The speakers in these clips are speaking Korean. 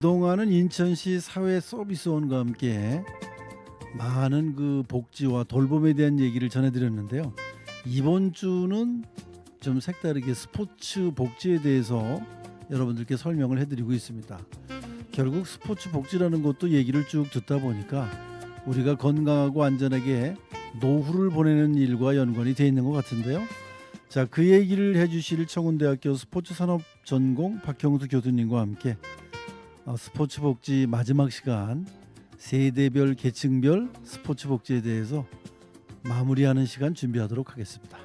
그동안은 인천시 사회서비스원과 함께 많은 그 복지와 돌봄에 대한 얘기를 전해드렸는데요. 이번 주는 좀 색다르게 스포츠 복지에 대해서 여러분들께 설명을 해드리고 있습니다. 결국 스포츠 복지라는 것도 얘기를 쭉 듣다 보니까 우리가 건강하고 안전하게 노후를 보내는 일과 연관이 돼 있는 것 같은데요. 자, 그 얘기를 해주실 청운대학교 스포츠산업 전공 박형수 교수님과 함께 스포츠 복지 마지막 시간, 세대별 계층별 스포츠 복지에 대해서 마무리하는 시간 준비하도록 하겠습니다.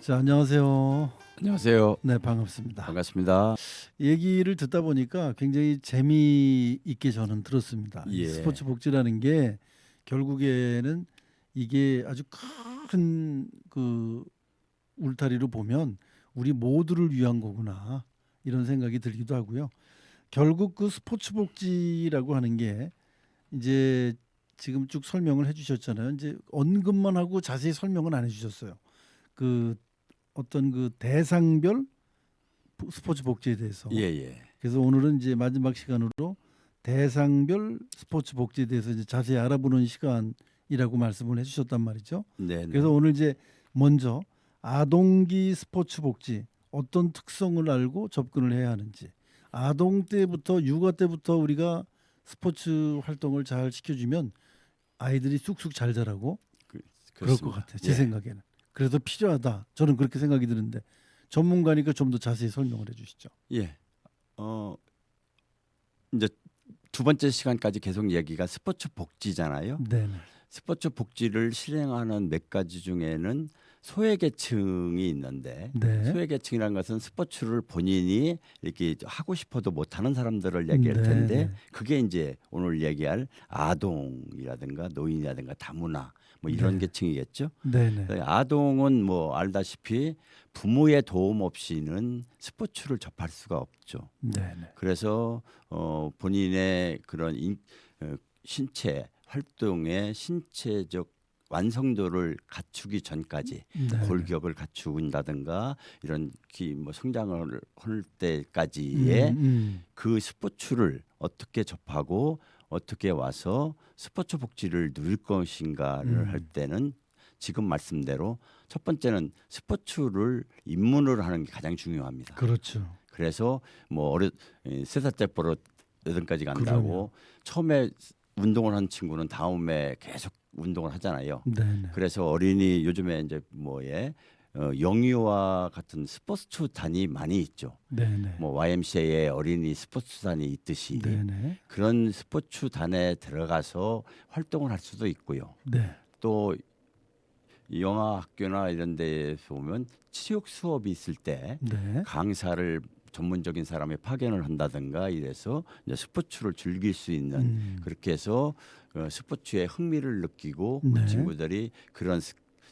자, 안녕하세요. 안녕하세요. 네, 반갑습니다. 반갑습니다. 얘기를 듣다 보니까 굉장히 재미있게 저는 들었습니다. 이 예. 스포츠 복지라는 게 결국에는 이게 아주 큰 그 울타리로 보면 우리 모두를 위한 거구나 이런 생각이 들기도 하고요. 결국 그 스포츠 복지라고 하는 게 이제 지금 쭉 설명을 해주셨잖아요. 이제 언급만 하고 자세히 설명은 안 해주셨어요. 그 어떤 그 대상별 스포츠 복지에 대해서. 예. 그래서 오늘은 이제 마지막 시간으로 대상별 스포츠 복지에 대해서 이제 자세히 알아보는 시간이라고 말씀을 해주셨단 말이죠. 네. 그래서 오늘 이제 먼저 아동기 스포츠 복지 어떤 특성을 알고 접근을 해야 하는지, 아동 때부터 육아 때부터 우리가 스포츠 활동을 잘 시켜주면 아이들이 쑥쑥 잘 자라고 그럴 것 같아요. 제 생각에는. 그래서 필요하다. 저는 그렇게 생각이 드는데 전문가니까 좀 더 자세히 설명을 해주시죠. 예. 이제 두 번째 시간까지 계속 얘기가 스포츠 복지잖아요. 네. 스포츠 복지를 실행하는 몇 가지 중에는 소외계층이 있는데 네. 소외계층이라는 것은 스포츠를 본인이 이렇게 하고 싶어도 못하는 사람들을 얘기할 텐데 그게 이제 오늘 얘기할 아동이라든가 노인이라든가 다문화 뭐 이런 계층이겠죠. 네네. 아동은 뭐 알다시피 부모의 도움 없이는 스포츠를 접할 수가 없죠. 네네. 그래서 본인의 그런 신체 활동의 신체적 완성도를 갖추기 전까지 골격을 갖춘다든가 이런 뭐 성장을 할 때까지의 그 스포츠를 어떻게 접하고 어떻게 와서 스포츠 복지를 누릴 것인가를 할 때는 지금 말씀대로 첫 번째는 스포츠를 입문을 하는 게 가장 중요합니다. 그렇죠. 그래서 뭐 3살 때부터 8까지 간다고 처음에 운동을 한 친구는 다음에 계속 운동을 하잖아요. 네네. 그래서 어린이 요즘에 이제 영유아 같은 스포츠단이 많이 있죠. 네네. 뭐 YMCA의 어린이 스포츠단이 있듯이 네네. 그런 스포츠단에 들어가서 활동을 할 수도 있고요. 네. 또 영화 학교나 이런 데에서 보면 체육 수업이 있을 때 강사를 전문적인 사람이 파견을 한다든가 이래서 이제 스포츠를 즐길 수 있는 그렇게 해서 스포츠에 흥미를 느끼고 그 친구들이 그런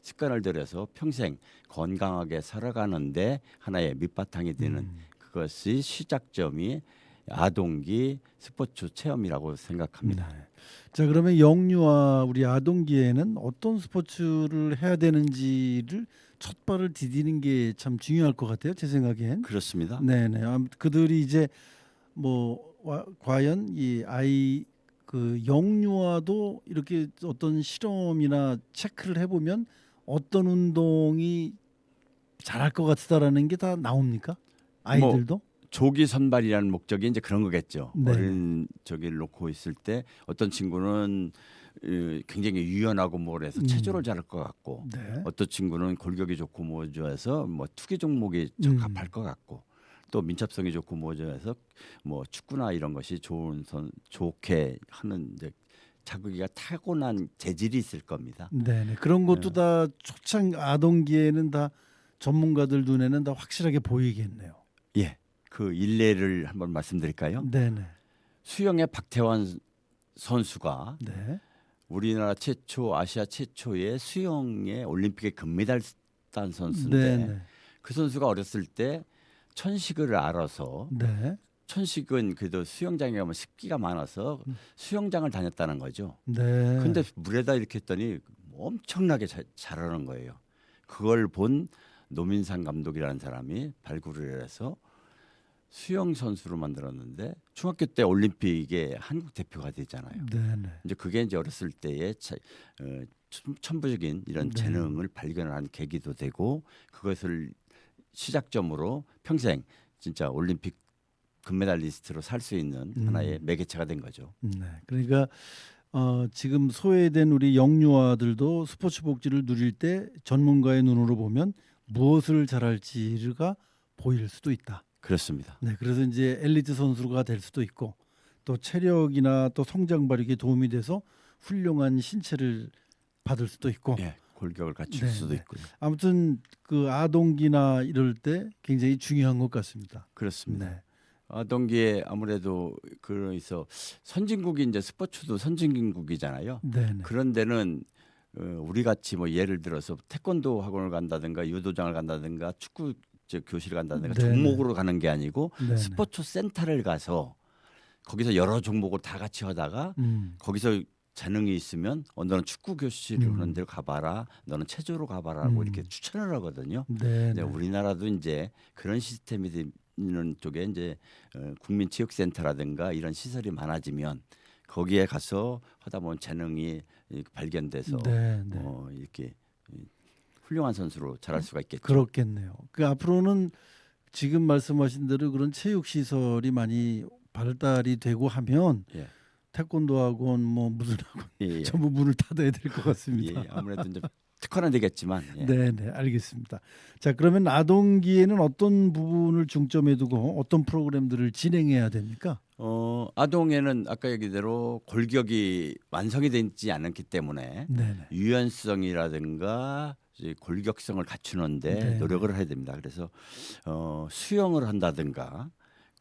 습관을 들여서 평생 건강하게 살아가는데 하나의 밑바탕이 되는 그것이 시작점이 아동기 스포츠 체험이라고 생각합니다. 자, 그러면 영유아 우리 아동기에는 어떤 스포츠를 해야 되는지를 첫 발을 디디는 게 참 중요할 것 같아요. 제 생각엔. 그렇습니다. 네네. 그들이 이제 과연 이 아이 그 영유아도 이렇게 어떤 실험이나 체크를 해보면 어떤 운동이 잘할 것 같다라는 게 다 나옵니까? 아이들도? 조기 선발이라는 목적이 이제 그런 거겠죠. 네. 어린 저기를 놓고 있을 때 어떤 친구는 굉장히 유연하고 뭐래서 체조를 잘할 것 같고 어떤 친구는 골격이 좋고 뭐 좋아서 뭐 투기 종목이 적합할 것 같고 또 민첩성이 좋고 뭐 좋아서 뭐 축구나 이런 것이 좋게 하는 이제 자기가 타고난 재질이 있을 겁니다. 네네. 그런 것도 다 초창 아동기에는 다 전문가들 눈에는 다 확실하게 보이겠네요. 예. 그 일례를 한번 말씀드릴까요? 네네. 수영의 박태환 선수가 우리나라 최초, 아시아 최초의 수영의 올림픽에 금메달 딴 선수인데 그 선수가 어렸을 때 천식을 알아서 천식은 그래도 수영장에 가면 습기가 많아서 수영장을 다녔다는 거죠. 근데 물에다 이렇게 했더니 엄청나게 잘하는 거예요. 그걸 본 노민상 감독이라는 사람이 발굴을 해서 수영 선수로 만들었는데 중학교 때 올림픽에 한국 대표가 되잖아요. 네네. 이제 그게 이제 어렸을 때의 천부적인 이런 네. 재능을 발견한 계기도 되고 그것을 시작점으로 평생 진짜 올림픽 금메달리스트로 살 수 있는 하나의 매개체가 된 거죠. 네. 그러니까 지금 소외된 우리 영유아들도 스포츠 복지를 누릴 때 전문가의 눈으로 보면 무엇을 잘할지가 보일 수도 있다. 그렇습니다. 네, 그래서 이제 엘리트 선수가 될 수도 있고 또 체력이나 또 성장 발육에 도움이 돼서 훌륭한 신체를 받을 수도 있고. 예, 골격을 갖출 네, 수도 네. 있고요. 아무튼 그 아동기나 이럴 때 굉장히 중요한 것 같습니다. 그렇습니다. 네, 아동기에 아무래도 그래서 선진국이 이제 스포츠도 선진국이잖아요. 네, 네. 그런 데는 우리 같이 뭐 예를 들어서 태권도 학원을 간다든가 유도장을 간다든가 축구 교실을 간다든가 네네. 종목으로 가는 게 아니고 네네. 스포츠 센터를 가서 거기서 여러 종목을 다 같이 하다가 거기서 재능이 있으면 너는 축구 교실을 하는 데로 가봐라, 너는 체조로 가봐라고 이렇게 추천을 하거든요. 네, 근데 네. 우리나라도 이제 그런 시스템이 있는 쪽에 이제 국민체육센터라든가 이런 시설이 많아지면 거기에 가서 하다 보면 재능이 발견돼서 네, 네. 이렇게 훌륭한 선수로 자랄 수가 있겠죠. 그렇겠네요. 그 앞으로는 지금 말씀하신 대로 그런 체육 시설이 많이 발달이 되고 하면 예. 태권도 학원 뭐 무슨 학원 예, 예. 전부 문을 닫아야 될 것 같습니다. 예, 아무래도 이제 특화는 되겠지만 예. 네, 네, 알겠습니다. 자, 그러면 아동기에는 어떤 부분을 중점에 두고 어떤 프로그램들을 진행해야 됩니까? 아동에는 아까 얘기대로 골격이 완성이 되지 않았기 때문에 네, 네. 유연성이라든가 이제 골격성을 갖추는데 네. 노력을 해야 됩니다. 그래서 수영을 한다든가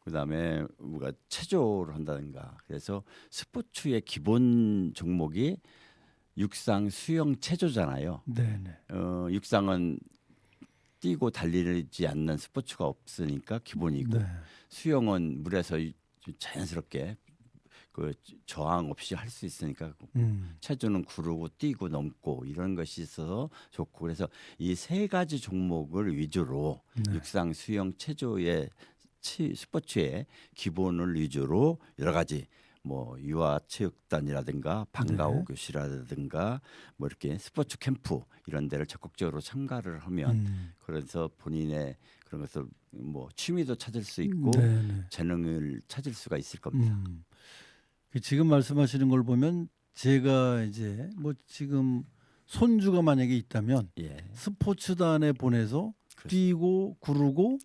그다음에 뭐가 체조를 한다든가 그래서 스포츠의 기본 종목이 육상, 수영, 체조잖아요. 네, 네. 육상은 뛰고 달리지 않는 스포츠가 없으니까 기본이고 네. 수영은 물에서 자연스럽게 그 저항 없이 할 수 있으니까 체조는 구르고 뛰고 넘고 이런 것이 있어서 좋고 그래서 이 세 가지 종목을 위주로 네. 육상, 수영, 체조의 스포츠의 기본을 위주로 여러 가지 뭐 유아체육단이라든가 방과후 네. 교실이라든가 뭐 이렇게 스포츠 캠프 이런 데를 적극적으로 참가를 하면 그래서 본인의 그런 것을 뭐 취미도 찾을 수 있고 네, 네. 재능을 찾을 수가 있을 겁니다. 그 지금 말씀하시는 걸 보면 제가 이제 뭐 지금 손주가 만약에 있다면 예. 스포츠단에 보내서 뛰고 구르고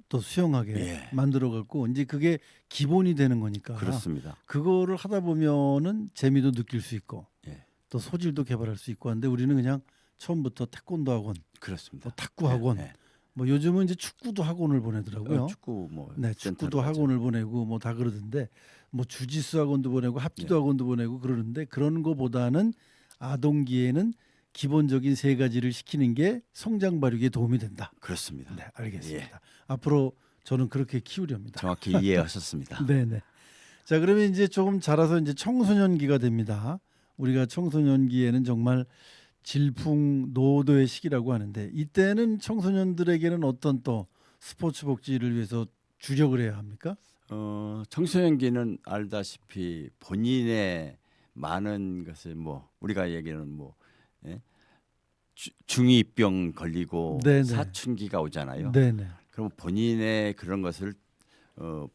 또 수영하게 예. 만들어 갖고 이제 그게 기본이 되는 거니까 그렇습니다. 그거를 하다 보면은 재미도 느낄 수 있고 예. 또 소질도 개발할 수 있고 한데 우리는 그냥 처음부터 태권도 학원, 그렇습니다. 뭐 탁구 학원, 예. 뭐 요즘은 이제 축구도 학원을 보내더라고요. 축구 뭐 네, 축구도 센터로 학원을 보내고 뭐 다 그러던데 뭐 주짓수 학원도 보내고 합기도 예. 학원도 보내고 그러는데 그런 거보다는 아동기에는 기본적인 세 가지를 시키는 게 성장 발육에 도움이 된다. 그렇습니다. 네, 알겠습니다. 예. 앞으로 저는 그렇게 키우렵니다. 정확히 이해하셨습니다. 네, 네. 자, 그러면 이제 조금 자라서 이제 청소년기가 됩니다. 우리가 청소년기에는 정말 질풍노도의 시기라고 하는데 이때는 청소년들에게는 어떤 또 스포츠 복지를 위해서 주력을 해야 합니까? 청소년기는 알다시피 본인의 많은 것을 뭐 우리가 얘기하는 뭐 중이병 걸리고 네네. 사춘기가 오잖아요. 네네. 그럼 본인의 그런 것을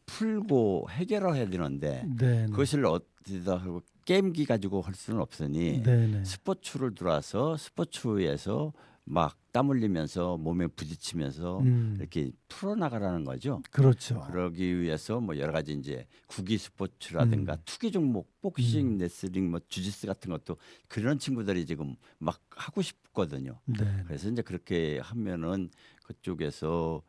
풀고 해결해야 되는데 네네. 그것을 어디다 하고 게임기 가지고 할 수는 없으니 네네. 스포츠를 들어와서 스포츠에서 막 땀 흘리면서 몸에 부딪히면서 이렇게 풀어나가라는 거죠. 그렇죠. 그러기 위해서 뭐 여러 가지 이제 구기 스포츠라든가 투기 종목, 복싱, 레슬링, 뭐 주짓수 같은 것도 그런 친구들이 지금 막 하고 싶거든요. 네. 그래서 이제 그렇게 하면은 그쪽에서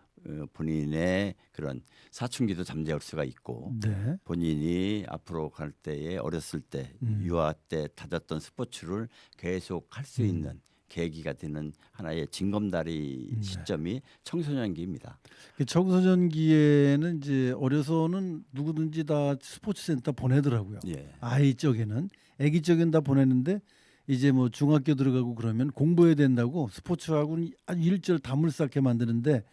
본인의 그런 사춘기도 잠재울 수가 있고 네. 본인이 앞으로 갈 때에 어렸을 때 유아 때 다졌던 스포츠를 계속 할 수 있는 계기가 되는 하나의 징검다리 시점이 청소년기입니다. 그 청소년기에는 이제 어려서는 누구든지 다 스포츠 센터 보내더라고요. 예. 아이 쪽에는 아기 쪽에는 다 보내는데 이제 뭐 중학교 들어가고 그러면 공부해야 된다고 스포츠하고는 아주 일절 다물쌓게 만드는데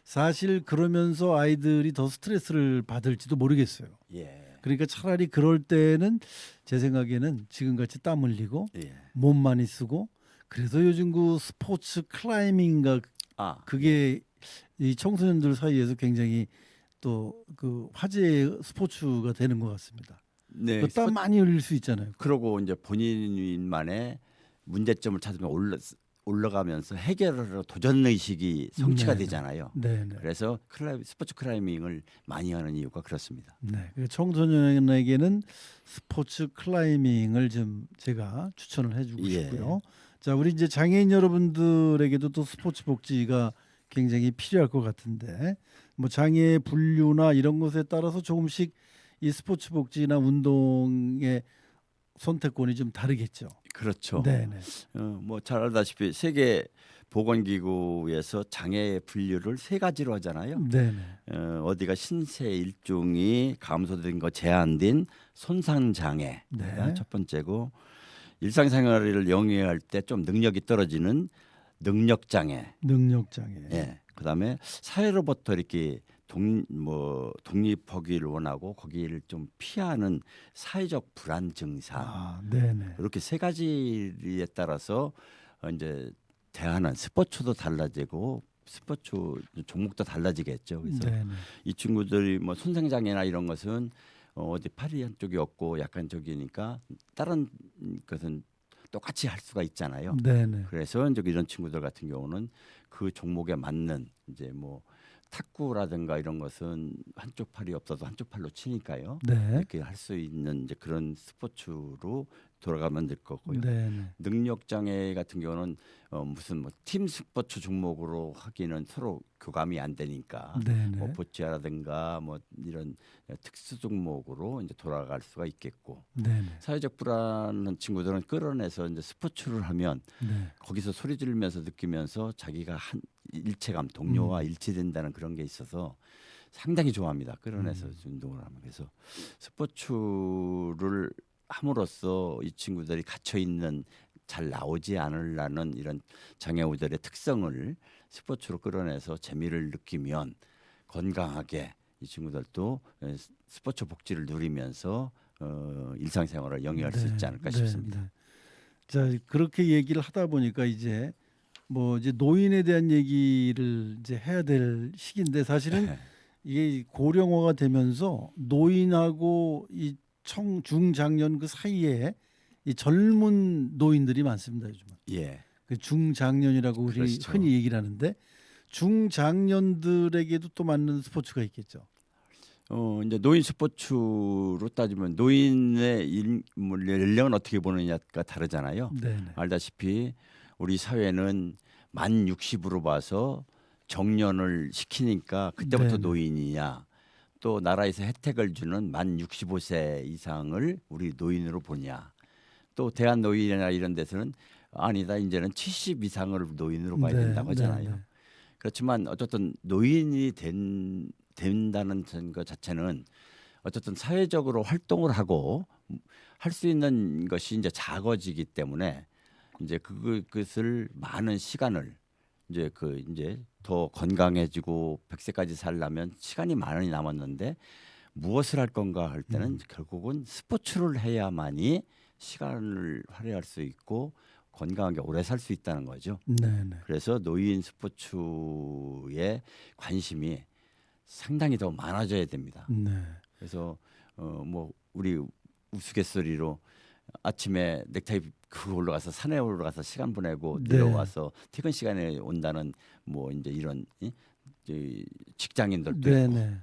사실 그러면서 아이들이 더 스트레스를 받을지도 모르겠어요. 예. 그러니까 차라리 그럴 때는 제 생각에는 지금같이 땀 흘리고 예. 몸 많이 쓰고 그래서 요즘 그 스포츠 클라이밍인가 그게 이 청소년들 사이에서 굉장히 또 그 화제의 스포츠가 되는 것 같습니다. 네. 땀 많이 흘릴 수 있잖아요. 그러고 이제 본인만의 문제점을 찾으면 올라가면서 해결하러 도전 의식이 성취가 네네. 되잖아요. 네네. 그래서 스포츠 클라이밍을 많이 하는 이유가 그렇습니다. 네, 청소년에게는 스포츠 클라이밍을 좀 제가 추천을 해주고 예. 싶고요. 자, 우리 이제 장애인 여러분들에게도 또 스포츠 복지가 굉장히 필요할 것 같은데, 뭐 장애 분류나 이런 것에 따라서 조금씩 이 스포츠 복지나 운동의 선택권이 좀 다르겠죠. 그렇죠. 네네. 뭐 잘 알다시피 세계 보건기구에서 장애 분류를 세 가지로 하잖아요. 네네. 어디가 신체 일종이 감소된 거 제한된 손상 장애가 네. 첫 번째고 일상생활을 영위할 때 좀 능력이 떨어지는 능력 장애. 능력 장애. 예. 그다음에 사회로부터 이렇게 독립하기를 원하고 거기를 좀 피하는 사회적 불안 증상. 네네. 이렇게 세 가지에 따라서 이제 대하는 스포츠도 달라지고 스포츠 종목도 달라지겠죠. 그래서 네네. 이 친구들이 뭐 손상장애나 이런 것은 어디 팔이 한쪽이 없고 약간 저기니까 다른 것은 똑같이 할 수가 있잖아요. 네네. 그래서 이제 이런 친구들 같은 경우는 그 종목에 맞는 이제 뭐 탁구라든가 이런 것은 한쪽 팔이 없어도 한쪽 팔로 치니까요. 네. 이렇게 할 수 있는 이제 그런 스포츠로 돌아가면 될 거고요. 네네. 능력 장애 같은 경우는 무슨 뭐 팀 스포츠 종목으로 하기는 서로 교감이 안 되니까 네네. 뭐 보치아라든가 뭐 이런 특수 종목으로 이제 돌아갈 수가 있겠고 네네. 사회적 불안한 친구들은 끌어내서 이제 스포츠를 하면 네. 거기서 소리 지르면서 느끼면서 자기가 한 일체감 동료와 일치된다는 그런 게 있어서 상당히 좋아합니다. 끌어내서 운동을 하면. 그래서 스포츠를 함으로써 이 친구들이 갇혀 있는 잘 나오지 않으려는 이런 장애우들의 특성을 스포츠로 끌어내서 재미를 느끼면 건강하게 이 친구들도 스포츠 복지를 누리면서 일상생활을 영위할 수 있지 않을까 싶습니다. 네. 자, 그렇게 얘기를 하다 보니까 이제 뭐 이제 노인에 대한 얘기를 이제 해야 될 시기인데 사실은 이게 고령화가 되면서 노인하고 이 중장년 그 사이에 이 젊은 노인들이 많습니다 요즘은. 예. 그 중장년이라고 우리 그렇죠. 흔히 얘기를 하는데 중장년들에게도 또 맞는 스포츠가 있겠죠. 이제 노인 스포츠로 따지면 노인의 연령은 어떻게 보느냐가 다르잖아요. 네네. 알다시피 우리 사회는 만 60으로 봐서 정년을 시키니까 그때부터 네네. 노인이냐. 또 나라에서 혜택을 주는 만 65세 이상을 우리 노인으로 보냐. 또 대한 노인이나 이런 데서는 아니다 이제는 70 이상을 노인으로 봐야 된다고 하잖아요. 네네. 그렇지만 어쨌든 노인이 된다는 것 자체는 어쨌든 사회적으로 활동을 하고 할 수 있는 것이 이제 작아지기 때문에 이제 그것을 많은 시간을 이제 이제 더 건강해지고 100세까지 살려면 시간이 많이 남았는데 무엇을 할 건가 할 때는 결국은 스포츠를 해야만이 시간을 할애할 수 있고 건강하게 오래 살 수 있다는 거죠. 네네. 그래서 노인 스포츠에 관심이 상당히 더 많아져야 됩니다. 네. 그래서 뭐 우리 우스갯소리로 아침에 넥타이 그거 올라가서 산에 올라가서 시간 보내고 네. 내려와서 퇴근 시간에 온다는 뭐 이제 이런 직장인들도 있고 네네.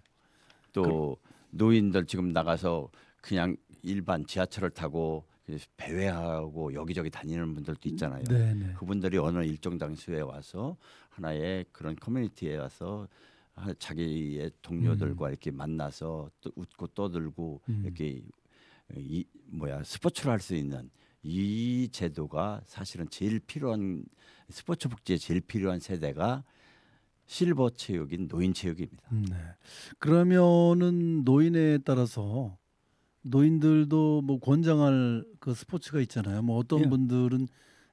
또 노인들 지금 나가서 그냥 일반 지하철을 타고 배회하고 여기저기 다니는 분들도 있잖아요. 네네. 그분들이 어느 일정 장소에 와서 하나의 그런 커뮤니티에 와서 자기의 동료들과 이렇게 만나서 또 웃고 떠들고 이렇게 스포츠를 할 수 있는 이 제도가 사실은 제일 필요한 스포츠 복지에 제일 필요한 세대가 실버 체육인 노인 체육입니다. 네. 그러면은 노인에 따라서 노인들도 뭐 권장할 그 스포츠가 있잖아요. 뭐 어떤 예. 분들은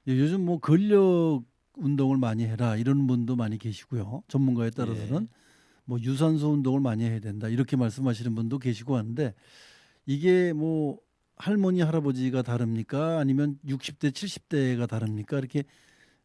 요즘 뭐 근력 운동을 많이 해라 이런 분도 많이 계시고요. 전문가에 따라서는 예. 뭐 유산소 운동을 많이 해야 된다 이렇게 말씀하시는 분도 계시고 하는데 이게 뭐 할머니 할아버지가 다릅니까? 아니면 60대 70대가 다릅니까? 이렇게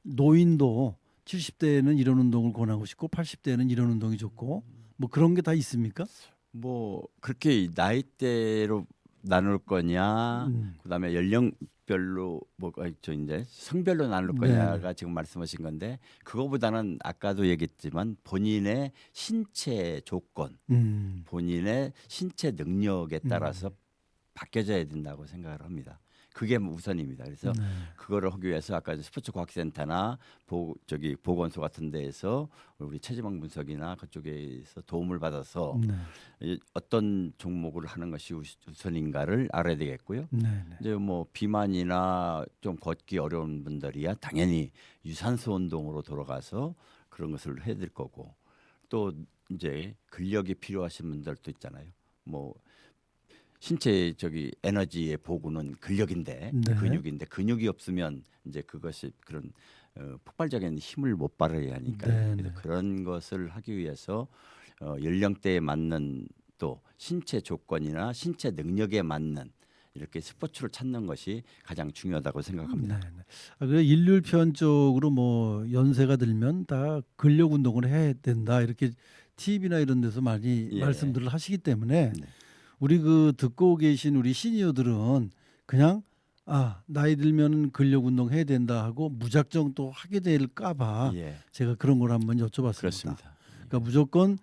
노인도 70대에는 이런 운동을 권하고 싶고 80대에는 이런 운동이 좋고 뭐 그런 게 다 있습니까? 뭐 그렇게 나이대로 나눌 거냐, 음. 그다음에 연령별로 뭐가 저 이제 성별로 나눌 네네. 거냐가 지금 말씀하신 건데 그거보다는 아까도 얘기했지만 본인의 신체 조건, 음. 본인의 신체 능력에 따라서 음. 바뀌어져야 된다고 생각을 합니다. 그게 우선입니다. 그래서 네. 그거를 하기 위해서 아까 스포츠 과학센터나 저기 보건소 같은 데에서 우리 체지방 분석이나 그쪽에서 도움을 받아서 네. 어떤 종목을 하는 것이 우선인가를 알아야 되겠고요. 네. 네. 이제 뭐 비만이나 좀 걷기 어려운 분들이야 당연히 유산소 운동으로 돌아가서 그런 것을 해야 될 거고 또 이제 근력이 필요하신 분들도 있잖아요. 뭐 신체 저기 에너지의 보구는 근력인데 네. 근육인데 근육이 없으면 이제 그것이 그런 폭발적인 힘을 못 발휘해야 하니까요. 네. 그래서 네. 그런 것을 하기 위해서 연령대에 맞는 또 신체 조건이나 신체 능력에 맞는 이렇게 스포츠를 찾는 것이 가장 중요하다고 생각합니다. 네. 네. 그래 일률편적으로 뭐 연세가 들면 다 근력 운동을 해야 된다 이렇게 TV나 이런 데서 많이 예. 말씀들을 하시기 때문에 네. 우리 그 듣고 계신 우리 시니어들은 그냥 나이 들면 근력 운동 해야 된다 하고 무작정 또 하게 될까 봐 예. 제가 그런 걸 한번 여쭤봤습니다. 그렇습니다. 그러니까 무조건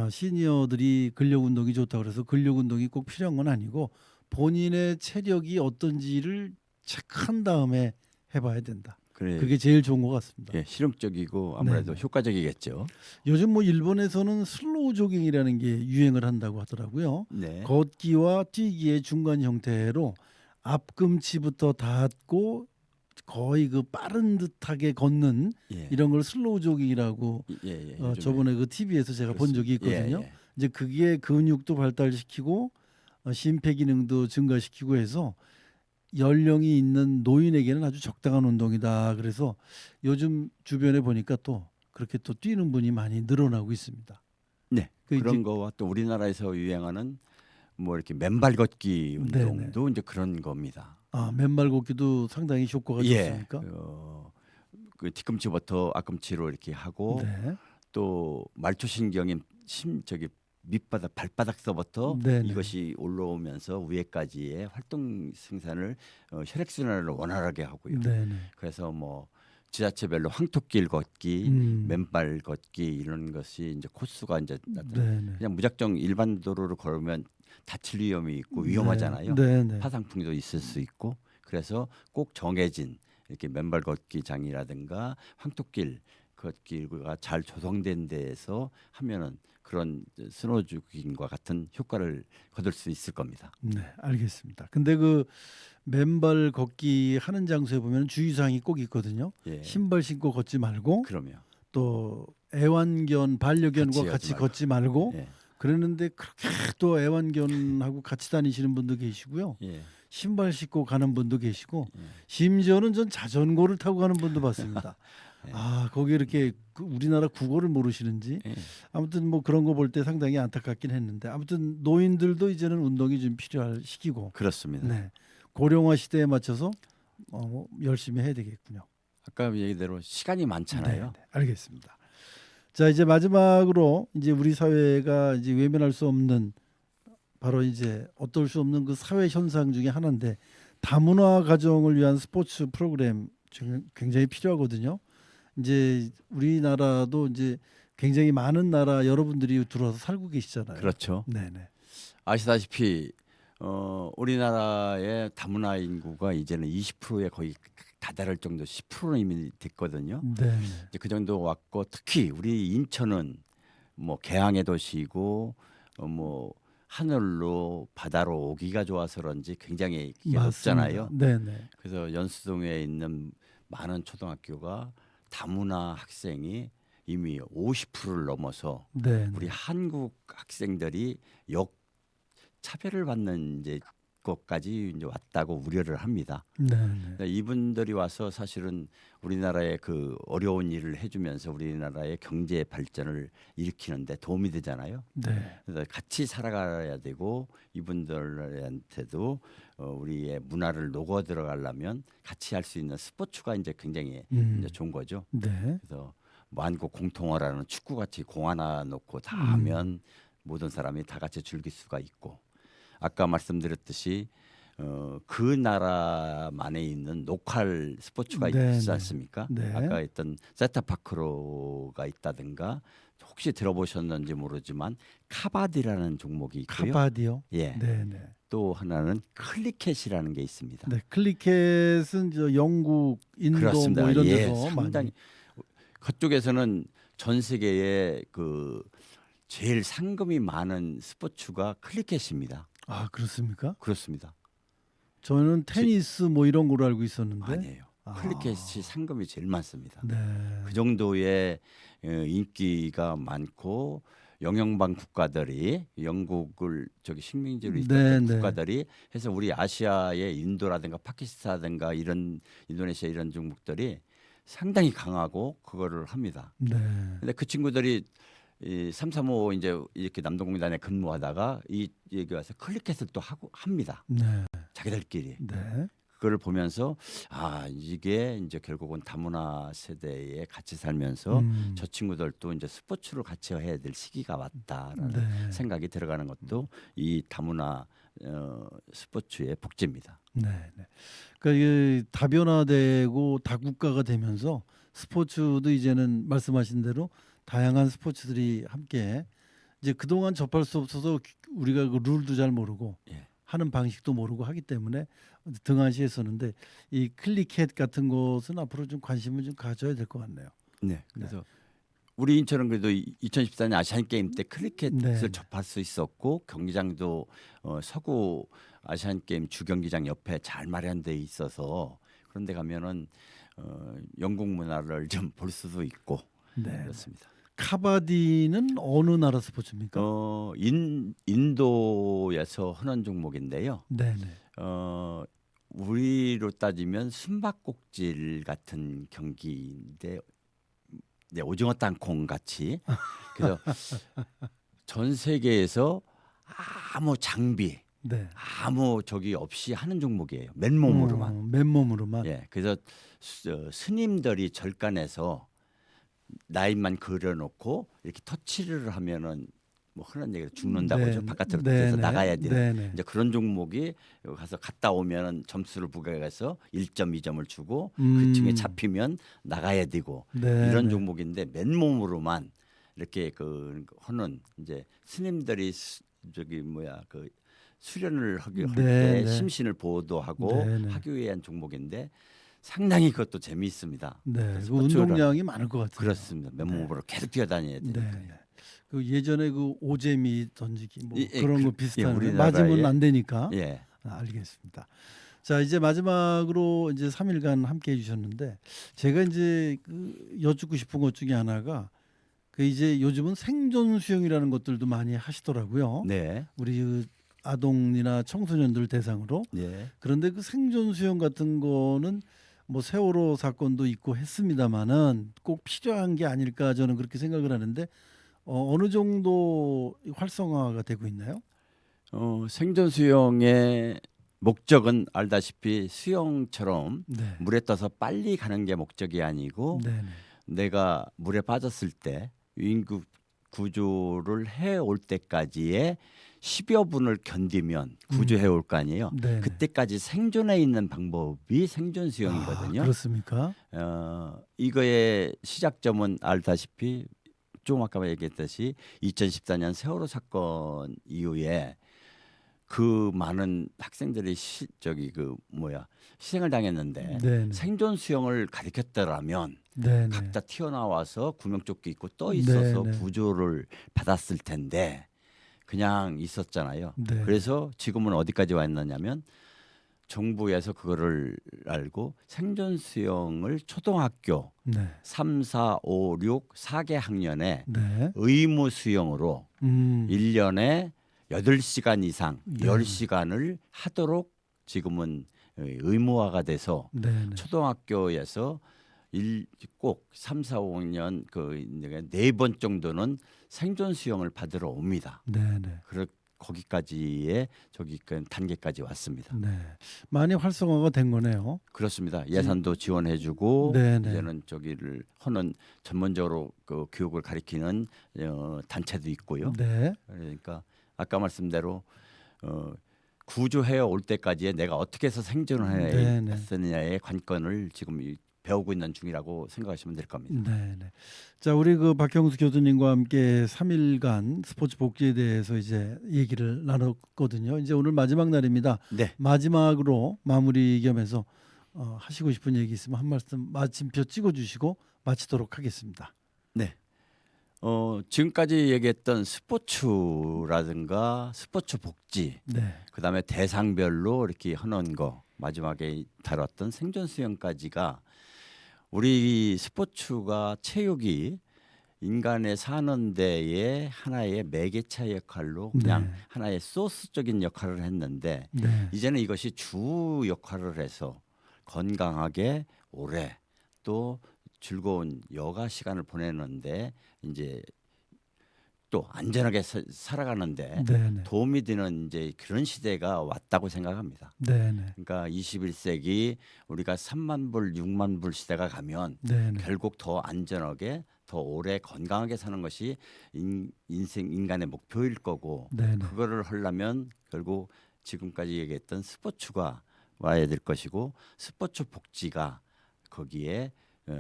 시니어들이 근력 운동이 좋다고 그래서 근력 운동이 꼭 필요한 건 아니고 본인의 체력이 어떤지를 체크한 다음에 해봐야 된다. 그래. 그게 제일 좋은 것 같습니다. 예, 실용적이고 아무래도 네네. 효과적이겠죠. 요즘 뭐 일본에서는 슬로우 조깅이라는 게 유행을 한다고 하더라고요. 네. 걷기와 뛰기의 중간 형태로 앞꿈치부터 닿고 거의 그 빠른 듯하게 걷는 예. 이런 걸 슬로우 조깅이라고 예, 예. 요즘에 저번에 그 TV에서 제가 본 적이 있거든요. 예, 예. 이제 그게 근육도 발달시키고 심폐기능도 증가시키고 해서 연령이 있는 노인에게는 아주 적당한 운동이다. 그래서 요즘 주변에 보니까 또 그렇게 또 뛰는 분이 많이 늘어나고 있습니다. 네. 그 그런 이제 거와 또 우리나라에서 유행하는 뭐 이렇게 맨발 걷기 네네. 운동도 이제 그런 겁니다. 맨발 걷기도 상당히 효과가 예. 좋습니까? 그 뒤꿈치부터 앞꿈치로 이렇게 하고 네. 또 말초신경인 저기 밑바닥 발바닥서부터 네네. 이것이 올라오면서 위에까지의 활동 생산을 혈액순환을 원활하게 하고요. 네네. 그래서 뭐 지자체별로 황토길 걷기, 맨발 걷기 이런 것이 이제 코스가 이제 네네. 그냥 무작정 일반 도로를 걸으면 다칠 위험이 있고 위험하잖아요. 네네. 파상풍도 있을 수 있고 그래서 꼭 정해진 이렇게 맨발 걷기장이라든가 황토길 걷기가 잘 조성된 데에서 하면은 그런 스노우조깅과 같은 효과를 거둘 수 있을 겁니다. 네, 알겠습니다. 근데 그 맨발 걷기 하는 장소에 보면 주의사항이 꼭 있거든요. 예, 신발 신고 걷지 말고 그럼요. 또 애완견, 반려견과 같이 같이 걷지 말고 예, 그랬는데 그렇게 또 애완견하고 같이 다니시는 분도 계시고요. 예, 신발 신고 가는 분도 계시고 예. 심지어는 전 자전거를 타고 가는 분도 봤습니다. 예. 거기 이렇게 우리나라 국어를 모르시는지 예. 아무튼 뭐 그런 거 볼 때 상당히 안타깝긴 했는데 아무튼 노인들도 이제는 운동이 좀 필요할 시기고 그렇습니다. 네. 고령화 시대에 맞춰서 열심히 해야 되겠군요. 아까 얘기대로 시간이 많잖아요. 네, 네, 알겠습니다. 자, 이제 마지막으로 이제 우리 사회가 이제 외면할 수 없는 바로 이제 어떨 수 없는 그 사회 현상 중에 하나인데 다문화 가정을 위한 스포츠 프로그램 굉장히 필요하거든요. 이제 우리나라도 이제 굉장히 많은 나라 여러분들이 들어와서 살고 계시잖아요. 그렇죠. 네네. 아시다시피 우리나라의 다문화 인구가 이제는 20%에 거의 다다를 정도 10%는 이미 됐거든요. 네. 이제 그 정도 왔고 특히 우리 인천은 뭐 개항의 도시이고 뭐 하늘로 바다로 오기가 좋아서 그런지 굉장히 높잖아요. 네네. 그래서 연수동에 있는 많은 초등학교가 다문화 학생이 이미 50%를 넘어서 네. 우리 한국 학생들이 차별을 받는 이제 것까지 이제 왔다고 우려를 합니다. 네. 이분들이 와서 사실은 우리나라의 그 어려운 일을 해주면서 우리나라의 경제 발전을 일으키는데 도움이 되잖아요. 네. 그래서 같이 살아가야 되고 이분들한테도 우리의 문화를 녹아 들어가려면 같이 할 수 있는 스포츠가 이제 굉장히 이제 좋은 거죠. 네. 그래서 만국 공통어라는 축구 같이 공 하나 놓고 다 하면 모든 사람이 다 같이 즐길 수가 있고 아까 말씀드렸듯이 그 나라만에 있는 로컬 스포츠가 네, 있지 네. 않습니까? 네. 아까 했던 세타파크로가 있다든가 혹시 들어보셨는지 모르지만 카바디라는 종목이 있고요. 카바디요. 예. 네, 네. 또 하나는 클리켓이라는 게 있습니다. 네, 클리켓은 저 영국, 인도 그렇습니다. 뭐 이런 예, 데서 상당히 그쪽에서는 전 세계에 그 제일 상금이 많은 스포츠가 클리켓입니다. 아, 그렇습니까? 그렇습니다. 저는 테니스 뭐 이런 걸로 알고 있었는데. 아니에요. 클리켓이 상금이 제일 많습니다. 네. 그 정도의 인기가 많고 영연방 국가들이 영국을 저기 식민지로 있었던 네, 국가들이 해서 우리 아시아의 인도라든가 파키스탄이라든가 이런 인도네시아 이런 종목들이 상당히 강하고 그거를 합니다. 네. 근데 그 친구들이 이 335 이제 이렇게 남동공단에 근무하다가 이 여기 와서 클리켓을 또 하고 합니다. 네. 자기들끼리. 네. 그걸 보면서 아 이게 이제 결국은 다문화 세대에 같이 살면서 저 친구들도 이제 스포츠를 같이 해야 될 시기가 왔다라는 네. 생각이 들어가는 것도 이 다문화 스포츠의 복지입니다. 네. 네. 그러니까 이게 다변화되고 다국가가 되면서 스포츠도 이제는 말씀하신 대로 다양한 스포츠들이 함께 이제 그동안 접할 수 없어서 우리가 그 룰도 잘 모르고 예. 하는 방식도 모르고 하기 때문에 등한시했었는데 이 클리켓 같은 것은 앞으로 좀 관심을 좀 가져야 될 것 같네요. 네. 그래서 우리 인천은 그래도 2014년 아시안 게임 때 클리켓을 네. 접할 수 있었고 경기장도 서구 아시안 게임 주경기장 옆에 잘 마련돼 있어서 그런데 가면은 영국 문화를 좀 볼 수도 있고 네. 그렇습니다. 카바디는 어느 나라 스포츠입니까? 인도에서 하는 종목인데요. 네, 네. 우리로 따지면 숨바꼭질 같은 경기인데 네, 오징어 땅콩 같이 그래서 전 세계에서 아무 장비 네. 아무 저기 없이 하는 종목이에요. 맨몸으로만. 맨몸으로만. 예, 그래서 스님들이 절간에서 라인만 그려놓고 이렇게 터치를 하면은 뭐 흔한 얘기로 죽는다고 네, 하죠. 바깥으로 네, 뛰어서 네, 나가야 돼요. 네, 네. 이제 그런 종목이 가서 갔다 오면은 점수를 부과해서 1점, 2점을 주고 그 층에 잡히면 나가야 되고 네, 이런 네. 종목인데 맨몸으로만 이렇게 그 하는 이제 스님들이 저기 뭐야 그 수련을 하기 할 네, 때 네. 심신을 보호도하고 네, 네. 하기 위한 종목인데 상당히 그것도 재미있습니다. 네. 그 스포츠를 운동량이 많을 것 같아요. 그렇습니다. 맨몸으로 계속 뛰어다녀야 네. 되니까. 네. 그 예전에 그 오재미 던지기 뭐 예, 그런 거 예, 비슷한 우리나라의- 맞으면 안 되니까. 예. 알겠습니다. 자, 이제 마지막으로 이제 3일간 함께 해 주셨는데 제가 이제 그 여쭙고 싶은 것 중에 하나가 그 이제 요즘은 생존 수영이라는 것들도 많이 하시더라고요. 네. 우리 그 아동이나 청소년들 대상으로. 네. 그런데 그 생존 수영 같은 거는 뭐 세월호 사건도 있고 했습니다마는 꼭 필요한 게 아닐까 저는 그렇게 생각을 하는데 어느 정도 활성화가 되고 있나요? 생존 수영의 목적은 알다시피 수영처럼 네. 물에 떠서 빨리 가는 게 목적이 아니고 네. 내가 물에 빠졌을 때 유인구 구조를 해올 때까지의 10여 분을 견디면 구조해 올 거 아니에요. 네. 그때까지 생존해 있는 방법이 생존 수영이거든요. 그렇습니까? 이거의 시작점은 알다시피 좀 아까 얘기했듯이 2014년 세월호 사건 이후에 그 많은 학생들이 희생을 당했는데 네네. 생존 수영을 가르쳤더라면 네네. 각자 튀어나와서 구명조끼 입고 떠 있어서 네네. 구조를 받았을 텐데 그냥 있었잖아요. 네. 그래서 지금은 어디까지 왔느냐면 정부에서 그거를 알고 생존 수영을 초등학교 네. 3, 4, 5, 6, 4개 학년에 네. 의무 수영으로 1년에 8시간 이상 네. 10시간을 하도록 지금은 의무화가 돼서 네. 초등학교에서 꼭 3, 4, 5학년 그 4번 정도는 생존 수영을 받으러 옵니다. 네. 거기까지의 그 단계까지 왔습니다. 네. 많이 활성화가 된 거네요. 그렇습니다. 예산도 지원해주고 네네. 이제는 저기를 하는 전문적으로 그 교육을 가리키는 단체도 있고요. 네. 그러니까 아까 말씀대로 구조해 올 때까지에 내가 어떻게 해서 생존을 네네. 했느냐의 관건을 지금 배우고 있는 중이라고 생각하시면 될 겁니다. 네. 자, 우리 그 박형수 교수님과 함께 3일간 스포츠 복지에 대해서 이제 얘기를 나눴거든요. 이제 오늘 마지막 날입니다. 네. 마지막으로 마무리 겸해서 하시고 싶은 얘기 있으면 한 말씀 마침표 찍어주시고 마치도록 하겠습니다. 네. 지금까지 얘기했던 스포츠라든가 스포츠 복지, 네. 그다음에 대상별로 이렇게 하는 거, 마지막에 다뤘던 생존 수영까지가 우리 스포츠가 체육이 인간의 사는 데에 하나의 매개차 역할로 그냥 네. 하나의 소스적인 역할을 했는데 네. 이제는 이것이 주 역할을 해서 건강하게 오래 또 즐거운 여가 시간을 보내는데 이제 또 안전하게 살아가는데 네네. 도움이 되는 이제 그런 시대가 왔다고 생각합니다. 네네. 그러니까 21세기 우리가 3만 불, 6만 불 시대가 가면 네네. 결국 더 안전하게 더 오래 건강하게 사는 것이 인간의 목표일 거고 네네. 그거를 하려면 결국 지금까지 얘기했던 스포츠가 와야 될 것이고 스포츠 복지가 거기에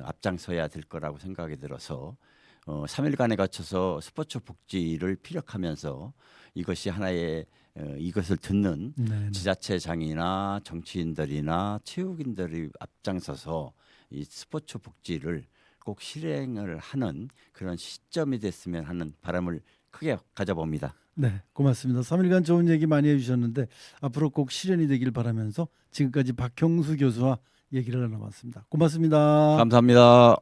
앞장서야 될 거라고 생각이 들어서 3일간에 거쳐서 스포츠 복지를 피력하면서 이것이 하나의 이것을 듣는 네네. 지자체장이나 정치인들이나 체육인들이 앞장서서 이 스포츠 복지를 꼭 실행을 하는 그런 시점이 됐으면 하는 바람을 크게 가져봅니다. 네, 고맙습니다. 3일간 좋은 얘기 많이 해주셨는데 앞으로 꼭 실현이 되길 바라면서 지금까지 박형수 교수와 얘기를 나눠봤습니다. 고맙습니다. 감사합니다.